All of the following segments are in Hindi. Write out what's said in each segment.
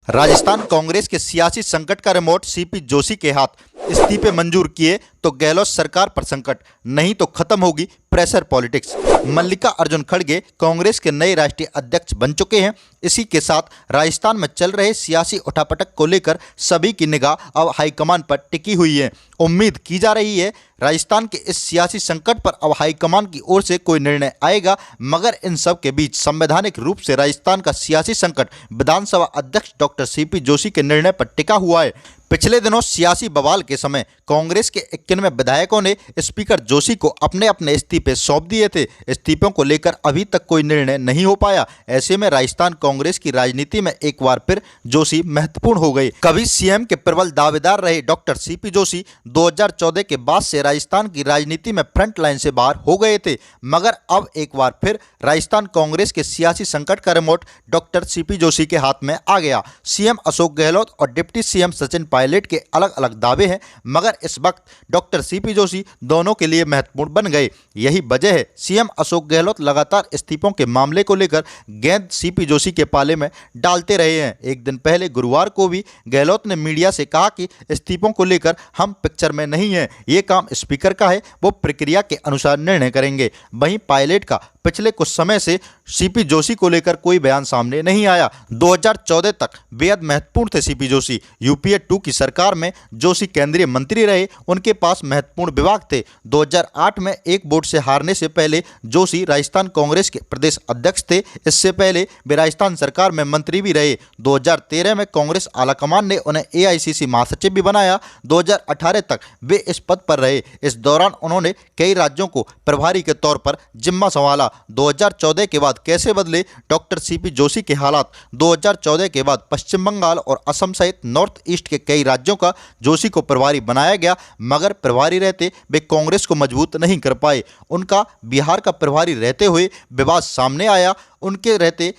राजस्थान कांग्रेस के सियासी संकट का रिमोट सीपी जोशी के हाथ। इस्तीफे मंजूर किए तो गहलोत सरकार पर संकट, नहीं तो खत्म होगी प्रेशर पॉलिटिक्स। मल्लिकार्जुन खड़गे कांग्रेस के नए राष्ट्रीय अध्यक्ष बन चुके हैं। इसी के साथ राजस्थान में चल रहे सियासी उठापटक को लेकर सभी की निगाह अब हाईकमान पर टिकी हुई है। उम्मीद की जा रही है राजस्थान के इस सियासी संकट पर अब हाईकमान की ओर से कोई निर्णय आएगा, मगर इन सब के बीच संवैधानिक रूप से राजस्थान का सियासी संकट विधानसभा अध्यक्ष डॉक्टर सीपी जोशी के निर्णय पर टिका हुआ है। पिछले दिनों सियासी बवाल के समय कांग्रेस के 91 विधायकों ने स्पीकर जोशी को अपने अपने इस्तीफे सौंप दिए थे। इस्तीफों को लेकर अभी तक कोई निर्णय नहीं हो पाया। ऐसे में राजस्थान कांग्रेस की राजनीति में एक बार फिर जोशी महत्वपूर्ण हो गए। कभी सीएम के प्रबल दावेदार रहे डॉक्टर सीपी जोशी 2014 के बाद से राजस्थान की राजनीति में फ्रंट लाइन से बाहर हो गए थे, मगर अब एक बार फिर राजस्थान कांग्रेस के सियासी संकट का रिमोट डॉक्टर सीपी जोशी के हाथ में आ गया। सीएम अशोक गहलोत और डिप्टी सीएम सचिन पायलट के अलग अलग दावे हैं, मगर इस वक्त डॉक्टर सीपी जोशी दोनों के लिए महत्वपूर्ण बन गए। यही वजह है सीएम अशोक गहलोत लगातार इस्तीफों के मामले को लेकर गेंद सीपी जोशी के पाले में डालते रहे हैं। एक दिन पहले गुरुवार को भी गहलोत ने मीडिया से कहा कि इस्तीफों को लेकर हम पिक्चर में नहीं हैं, ये काम स्पीकर का है, वो प्रक्रिया के अनुसार निर्णय करेंगे। वहीं पायलट का पिछले कुछ समय से सीपी जोशी को लेकर कोई बयान सामने नहीं आया। 2014 तक बेहद महत्वपूर्ण थे सीपी जोशी। यूपीए 2 की सरकार में जोशी केंद्रीय मंत्री रहे, उनके पास महत्वपूर्ण विभाग थे। 2008 में एक वोट से हारने से पहले जोशी राजस्थान कांग्रेस के प्रदेश अध्यक्ष थे। इससे पहले वे राजस्थान सरकार में मंत्री भी रहे। 2013 में कांग्रेस आलाकमान ने उन्हें एआईसीसी महासचिव भी बनाया। 2018 तक वे इस पद पर रहे। इस दौरान उन्होंने कई राज्यों को प्रभारी के तौर पर जिम्मा संभाला। 2014 के बाद कैसे बदले डॉक्टर सीपी जोशी के हालात। 2014 के बाद पश्चिम बंगाल और असम सहित नॉर्थ ईस्ट के कई राज्यों का जोशी को प्रभारी बनाया गया, मगर प्रभारी रहते वे कांग्रेस को मजबूत नहीं कर पाए। उनका बिहार का प्रभारी रहते हुए विवाद सामने आया। उनके रहते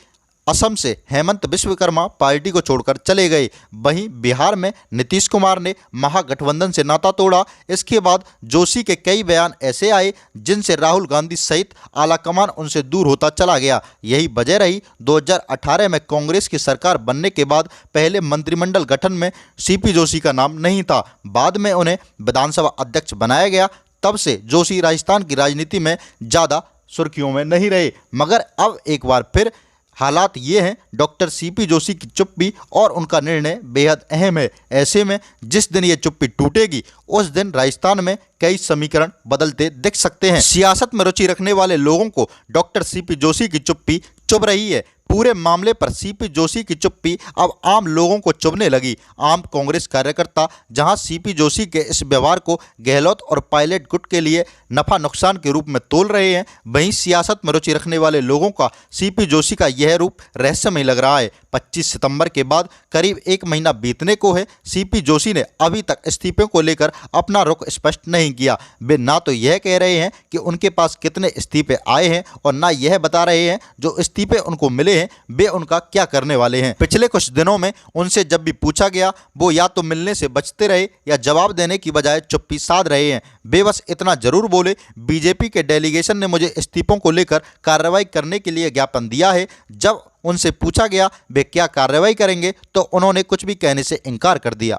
असम से हेमंत विश्वकर्मा पार्टी को छोड़कर चले गए। वहीं बिहार में नीतीश कुमार ने महागठबंधन से नाता तोड़ा। इसके बाद जोशी के कई बयान ऐसे आए जिनसे राहुल गांधी सहित आलाकमान उनसे दूर होता चला गया। यही वजह रही 2018 में कांग्रेस की सरकार बनने के बाद पहले मंत्रिमंडल गठन में सीपी जोशी का नाम नहीं था। बाद में उन्हें विधानसभा अध्यक्ष बनाया गया। तब से जोशी राजस्थान की राजनीति में ज़्यादा सुर्खियों में नहीं रहे, मगर अब एक बार फिर हालात ये हैं डॉक्टर सीपी जोशी की चुप्पी और उनका निर्णय बेहद अहम है। ऐसे में जिस दिन ये चुप्पी टूटेगी उस दिन राजस्थान में कई समीकरण बदलते दिख सकते हैं। सियासत में रुचि रखने वाले लोगों को डॉक्टर सीपी जोशी की चुप्पी चुभ रही है। पूरे मामले पर सीपी जोशी की चुप्पी अब आम लोगों को चुभने लगी। आम कांग्रेस कार्यकर्ता जहां सीपी जोशी के इस व्यवहार को गहलोत और पायलट गुट के लिए नफा नुकसान के रूप में तोल रहे हैं, वहीं सियासत में रुचि रखने वाले लोगों का सीपी जोशी का यह रूप रहस्यमय लग रहा है। 25 सितंबर के बाद करीब एक महीना बीतने को है। सीपी जोशी ने अभी तक इस्तीफे को लेकर अपना रुख स्पष्ट नहीं किया। वे ना तो यह कह रहे हैं कि उनके पास कितने इस्तीफे आए हैं और ना यह बता रहे हैं जो इस्तीफे उनको मिले हैं वे उनका क्या करने वाले हैं। पिछले कुछ दिनों में उनसे जब भी पूछा गया वो या तो मिलने से बचते रहे या जवाब देने की बजाय चुप्पी साध रहे हैं। वे बस इतना जरूर बोले, बीजेपी के डेलीगेशन ने मुझे इस्तीफों को लेकर कार्रवाई करने के लिए ज्ञापन दिया है। जब उनसे पूछा गया वे क्या कार्रवाई करेंगे तो उन्होंने कुछ भी कहने से इनकार कर दिया।